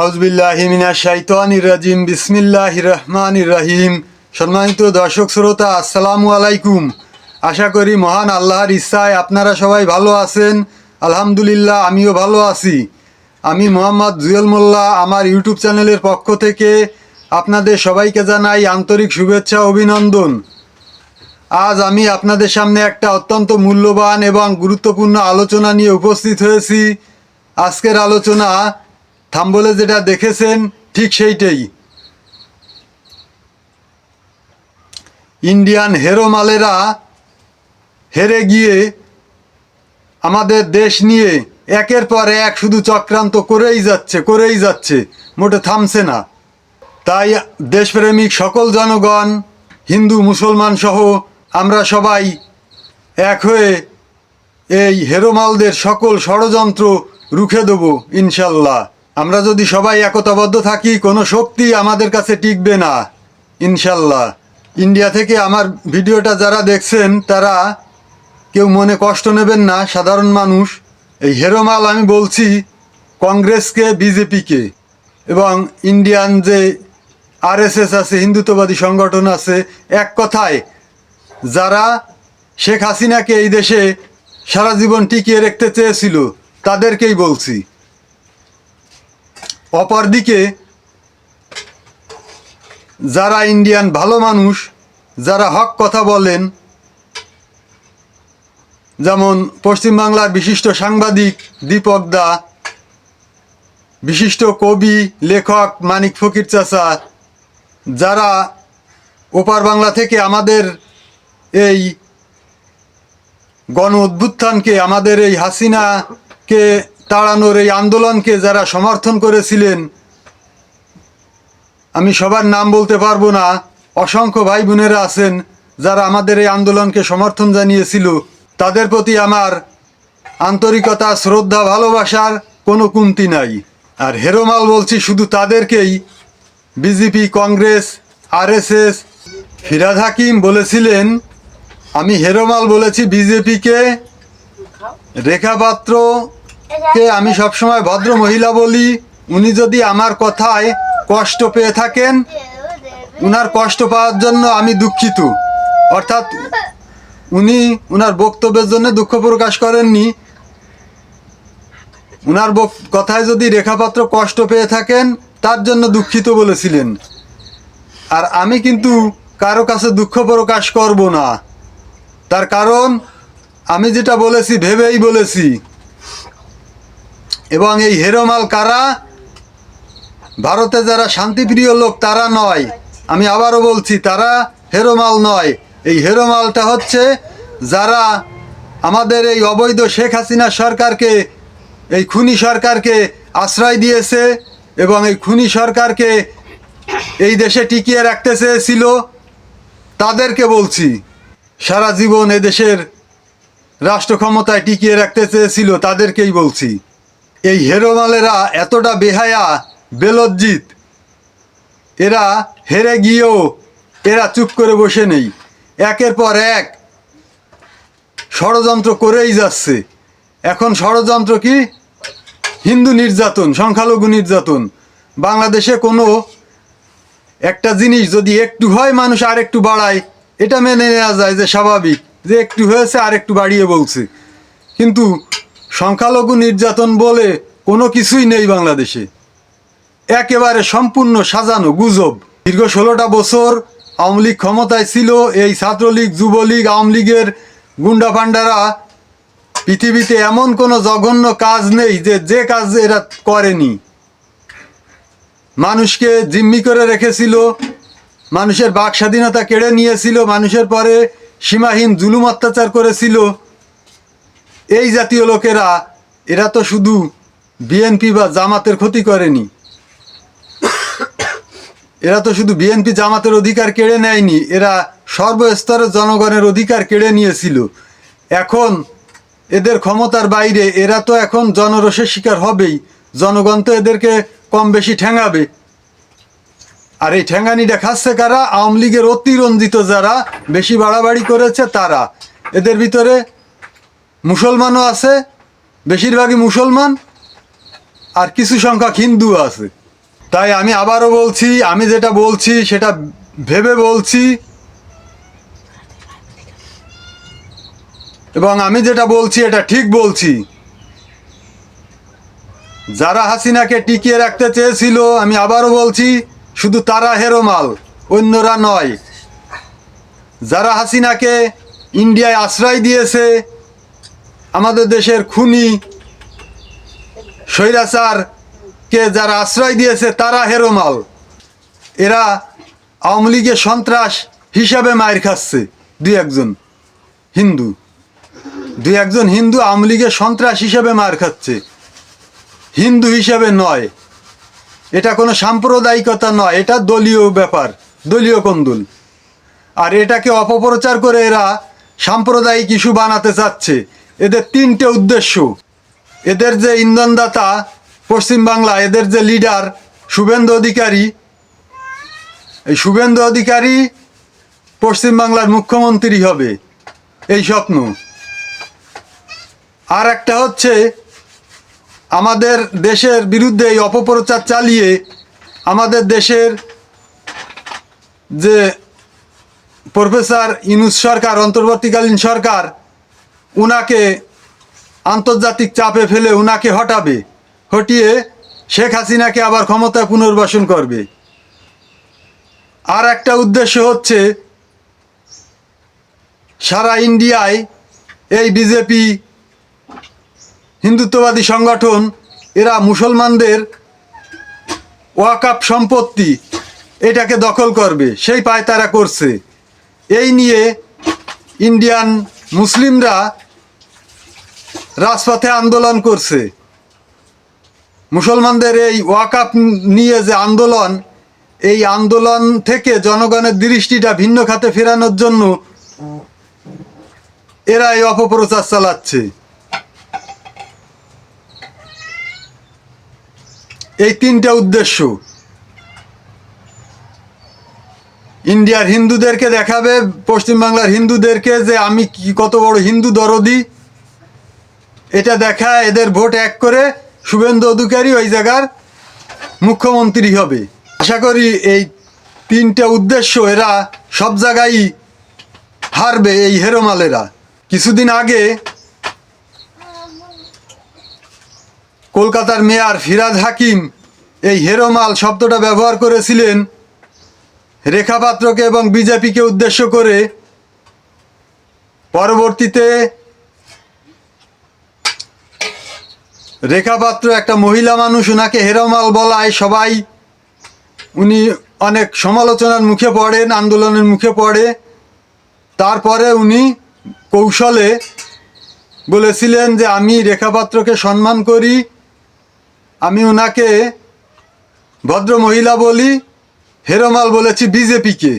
আউযুবিল্লাহি মিনাশ শাইতানির রাজিম বিসমিল্লাহির রহমানির রহিম। সম্মানিত দর্শক শ্রোতা, আসসালামু আলাইকুম। আশা করি মহান আল্লাহর ইচ্ছায় আপনারা সবাই ভালো আছেন। আলহামদুলিল্লাহ, আমিও ভালো আছি। আমি মোহাম্মদ জুয়েল মোল্লা, আমার ইউটিউব চ্যানেলের পক্ষ থেকে আপনাদের সবাইকে জানাই আন্তরিক শুভেচ্ছা ও অভিনন্দন। আজ আমি আপনাদের সামনে একটা অত্যন্ত মূল্যবান এবং গুরুত্বপূর্ণ আলোচনা নিয়ে উপস্থিত হয়েছি। আজকের আলোচনা থাম্বলে যেটা দেখেছেন ঠিক সেইটাই। ইন্ডিয়ান হেরো মালেরা হেরে গিয়ে আমাদের দেশ নিয়ে একের পর এক শুধু চক্রান্ত করেই যাচ্ছে, মোটে থামছে না। তাই দেশপ্রেমিক সকল জনগণ, হিন্দু মুসলমান সহ আমরা সবাই এক হয়ে এই হেরোমালদের সকল ষড়যন্ত্র রুখে দেব ইনশাল্লাহ। আমরা যদি সবাই একতাবদ্ধ থাকি, কোনো শক্তি আমাদের কাছে টিকবে না ইনশাল্লাহ। ইন্ডিয়া থেকে আমার ভিডিওটা যারা দেখছেন তারা কেউ মনে কষ্ট নেবেন না, সাধারণ মানুষ। এই হেরোমাল আমি বলছি কংগ্রেসকে, বিজেপিকে এবং ইন্ডিয়ান যে আরএসএস আছে, হিন্দুত্ববাদী সংগঠন আছে, এক কথায় যারা শেখ হাসিনাকে এই দেশে সারা জীবন টিকিয়ে রাখতে চেয়েছিল তাদেরকেই বলছি। অপরদিকে যারা ইন্ডিয়ান ভালো মানুষ, যারা হক কথা বলেন, যেমন পশ্চিমবাংলার বিশিষ্ট সাংবাদিক দীপক দা, বিশিষ্ট কবি লেখক মানিক ফকির চাচা, যারা ওপার বাংলা থেকে আমাদের এই গণ অভ্যুত্থানকে, আমাদের এই হাসিনাকে তাড়ানোর এই আন্দোলনকে যারা সমর্থন করেছিলেন, আমি সবার নাম বলতে পারবো না, অসংখ্য ভাই বোনেরা আছেন যারা আমাদের এই আন্দোলনকে সমর্থন জানিয়েছিল। তাদের প্রতি আমার আন্তরিকতা, শ্রদ্ধা, ভালোবাসার কোনো কমতি নাই। আর হেরোমাল বলছি শুধু তাদেরকেই, বিজেপি, কংগ্রেস, আরএসএস। ফিরহাদ হাকিম বলেছিলেন, আমি হেরোমাল বলেছি বিজেপিকে, রেখা পাত্রকে আমি সবসময় ভদ্র মহিলা বলি। উনি যদি আমার কথায় কষ্ট পেয়ে থাকেন, উনার কষ্ট পাওয়ার জন্য আমি দুঃখিত। অর্থাৎ উনি উনার বক্তব্যের জন্য দুঃখ প্রকাশ করেননি। উনার কথায় যদি রেখাপাত্র কষ্ট পেয়ে থাকেন তার জন্য দুঃখিত বলেছিলেন। আর আমি কিন্তু কারো কাছে দুঃখ প্রকাশ করব না, তার কারণ আমি যেটা বলেছি ভেবেই বলেছি। এবং এই হেরোমাল কারা? ভারতে যারা শান্তিপ্রিয় লোক তারা নয়, আমি আবারও বলছি, তারা হেরোমাল নয়। এই হেরোমালটা হচ্ছে যারা আমাদের এই অবৈধ শেখ হাসিনা সরকারকে, এই খুনি সরকারকে আশ্রয় দিয়েছে এবং এই খুনি সরকারকে এই দেশে টিকিয়ে রাখতে চেয়েছিল, তাদেরকে বলছি। সারা জীবন এদেশের রাষ্ট্র ক্ষমতায় টিকিয়ে রাখতে চেয়েছিল, তাদেরকেই বলছি। এই হেরোমালেরা এতটা বেহায়া, বেলজ্জিত, এরা হেরে গিয়েও এরা চুপ করে বসে নেই, একের পর এক ষড়যন্ত্র করেই যাচ্ছে। এখন ষড়যন্ত্র কি? হিন্দু নির্যাতন, সংখ্যালঘু নির্যাতন। বাংলাদেশে কোনো একটা জিনিস যদি একটু হয়, মানুষ আর একটু বাড়ায়, এটা মেনে নেওয়া যায় যে স্বাভাবিক, যে একটু হয়েছে আর একটু বাড়িয়ে বলছে। কিন্তু সংখ্যালঘু নির্যাতন বলে কোনো কিছুই নেই বাংলাদেশে, একেবারে সম্পূর্ণ সাজানো গুজব। দীর্ঘ 16টা বছর আওয়ামী লীগ ক্ষমতায় ছিল। এই ছাত্রলীগ, যুবলীগ, আওয়ামী লীগের গুন্ডা পান্ডারা, পৃথিবীতে এমন কোনো জঘন্য কাজ নেই যে কাজ এরা করেনি। মানুষকে জিম্মি করে রেখেছিল, মানুষের বাক স্বাধীনতা কেড়ে নিয়েছিল, মানুষের পরে সীমাহীন জুলুম অত্যাচার করেছিল। এই জাতীয় লোকেরা, এরা তো শুধু বিএনপি বা জামাতের ক্ষতি করেনি, এরা তো শুধু বিএনপি জামাতের অধিকার কেড়ে নেয়নি, এরা সর্বস্তরের জনগণের অধিকার কেড়ে নিয়েছিল। এখন এদের ক্ষমতার বাইরে, এরা তো এখন জনরোষের শিকার হবেই। জনগণ তো এদেরকে কম বেশি ঠ্যাঙাবে। আর এই ঠ্যাঙ্গানিটা খাচ্ছে কারা? আওয়ামী লীগের অতিরঞ্জিত যারা বেশি বাড়াবাড়ি করেছে তারা। এদের ভিতরে মুসলমানও আছে, বেশিরভাগই মুসলমান, আর কিছু সংখ্যক হিন্দু আছে। তাই আমি আবারও বলছি, আমি যেটা বলছি সেটা ভেবে বলছি, এবং আমি যেটা বলছি এটা ঠিক বলছি। যারা হাসিনাকে টিকিয়ে রাখতে চেয়েছিল, আমি আবারও বলছি, শুধু তারা হেরোমাল, অন্যরা নয়। যারা হাসিনাকে ইন্ডিয়ায় আশ্রয় দিয়েছে, আমাদের দেশের খুনি স্বৈরাচারকে যারা আশ্রয় দিয়েছে তারা হেরোমাল। এরা আওয়ামী লীগের সন্ত্রাস হিসাবে মায়ের খাচ্ছে। দুই একজন হিন্দু আওয়ামী লীগের সন্ত্রাস হিসাবে মার খাচ্ছে, হিন্দু হিসাবে নয়। এটা কোনো সাম্প্রদায়িকতা নয়, এটা দলীয় ব্যাপার, দলীয় কোন্দল। আর এটাকে অপপ্রচার করে এরা সাম্প্রদায়িক ইস্যু বানাতে চাচ্ছে। এদের তিনটে উদ্দেশ্য। এদের যে ইন্ধনদাতা পশ্চিমবাংলা, এদের যে লিডার শুভেন্দু অধিকারী, এই শুভেন্দু অধিকারী পশ্চিমবাংলার মুখ্যমন্ত্রী হবে, এই স্বপ্ন। আর একটা হচ্ছে আমাদের দেশের বিরুদ্ধে এই অপপ্রচার চালিয়ে আমাদের দেশের যে প্রফেসর ইউনূস সরকার, অন্তর্বর্তীকালীন সরকার, উনাকে আন্তর্জাতিক চাপে ফেলে উনাকে হটিয়ে শেখ হাসিনাকে আবার ক্ষমতায় পুনর্বাসন করবে। আর একটা উদ্দেশ্য হচ্ছে সারা ইন্ডিয়ায় এই বিজেপি হিন্দুত্ববাদী সংগঠন, এরা মুসলমানদের ওয়াকফ সম্পত্তি এটাকে দখল করবে, সেই পায়তারা করছে। এই নিয়ে ইন্ডিয়ান মুসলিমরা রাজপথে আন্দোলন করছে। মুসলমানদের এই ওয়াকফ নিয়ে যে আন্দোলন, এই আন্দোলন থেকে জনগণের দৃষ্টিটা ভিন্ন খাতে ফেরানোর জন্য এরা এই অপপ্রচার চালাচ্ছে। এই তিনটা উদ্দেশ্য। ইন্ডিয়ার হিন্দুদেরকে দেখাবে, পশ্চিমবাংলার হিন্দুদেরকে, যে আমি কত বড় হিন্দু দরদি। এটা দেখায় এদের ভোট এক করে শুভেন্দু অধিকারী ওই জায়গার মুখ্যমন্ত্রী হবে। আশা করি এই তিনটা উদ্দেশ্য এরা সব জায়গায় হারবে, এই হেরোমালেরা। কিছুদিন আগে কলকাতার মেয়র ফিরহাদ হাকিম এই হেরোমাল শব্দটা ব্যবহার করেছিলেন রেখা পাত্রকে এবং বিজেপিকে উদ্দেশ্য করে। পরবর্তীতে রেখা পাত্র একটা মহিলা মানুষ, ওনাকে হেরোমাল বলায় সবাই, উনি অনেক সমালোচনার মুখে পড়েন, আন্দোলনের মুখে পড়ে। তারপরে উনি কৌশলে বলেছিলেন যে আমি রেখা পাত্রকে সম্মান করি, আমি ওনাকে ভদ্র মহিলা বলি, হেরোমাল বলেছি বিজেপিকে।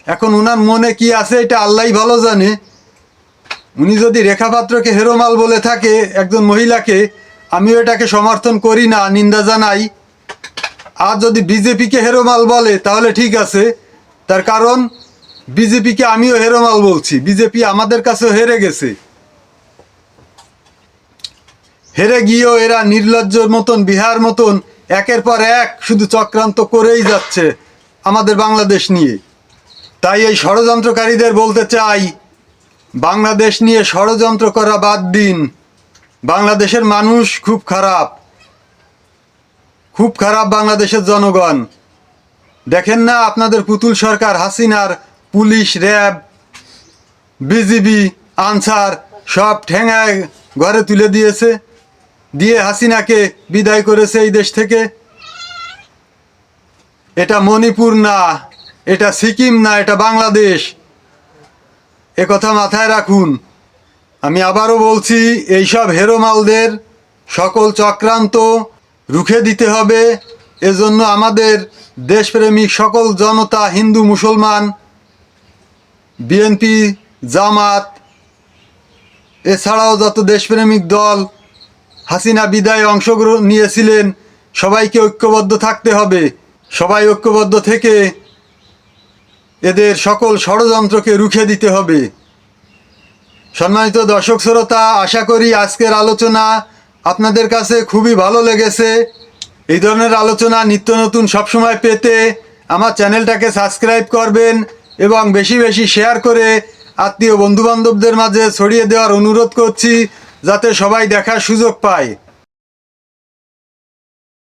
এখন ওনার মনে কি আছে এটা আল্লাহই ভালো জানে। উনি যদি রেখা পাত্রকে হেরোমাল বলে থাকে, একজন মহিলাকে, আমিও এটাকে সমর্থন করি না, নিন্দা জানাই। আর যদি বিজেপিকে হেরোমাল বলে তাহলে ঠিক আছে, তার কারণ বিজেপিকে আমিও হেরোমাল বলছি। বিজেপি আমাদের কাছেও হেরে গেছে। হেরে গিয়েও এরা নির্লজ্জর মতন, বিহার মতন একের পর এক শুধু চক্রান্ত করেই যাচ্ছে আমাদের বাংলাদেশ নিয়ে। তাই এই ষড়যন্ত্রকারীদের বলতে চাই, বাংলাদেশ নিয়ে ষড়যন্ত্র করা বাদ দিন। বাংলাদেশের মানুষ খুব খারাপ, খুব খারাপ বাংলাদেশের জনগণ। দেখেন না আপনাদের পুতুল সরকার হাসিনার পুলিশ, র্যাব, বিজিবি, আনসার সব ঠেঙায় ঘরে তুলে দিয়েছে, দিয়ে হাসিনাকে বিদায় করেছে এই দেশ থেকে। এটা মণিপুর না, এটা সিকিম না, এটা বাংলাদেশ। এ কথা মাথায় রাখুন। আমি আবারও বলছি, এইসব হেরোমালদের সকল চক্রান্ত রুখে দিতে হবে। এজন্য আমাদের দেশপ্রেমিক সকল জনতা, হিন্দু, মুসলমান, বিএনপি, জামাত, এছাড়াও যত দেশপ্রেমিক দল হাসিনা বিদায়ে অংশগ্রহণ নিয়েছিলেন, সবাইকে ঐক্যবদ্ধ থাকতে হবে। সবাই ঐক্যবদ্ধ থেকে এদের সকল ষড়যন্ত্রকে রুখে দিতে হবে। সম্মানিত দর্শক শ্রোতা, আশা করি আজকের আলোচনা আপনাদের কাছে খুবই ভালো লেগেছে। এই ধরনের আলোচনা নিত্য নতুন সবসময় পেতে আমার চ্যানেলটাকে সাবস্ক্রাইব করবেন এবং বেশি বেশি শেয়ার করে আত্মীয় বন্ধুবান্ধবদের মাঝে ছড়িয়ে দেওয়ার অনুরোধ করছি, যাতে সবাই দেখার সুযোগ পায়।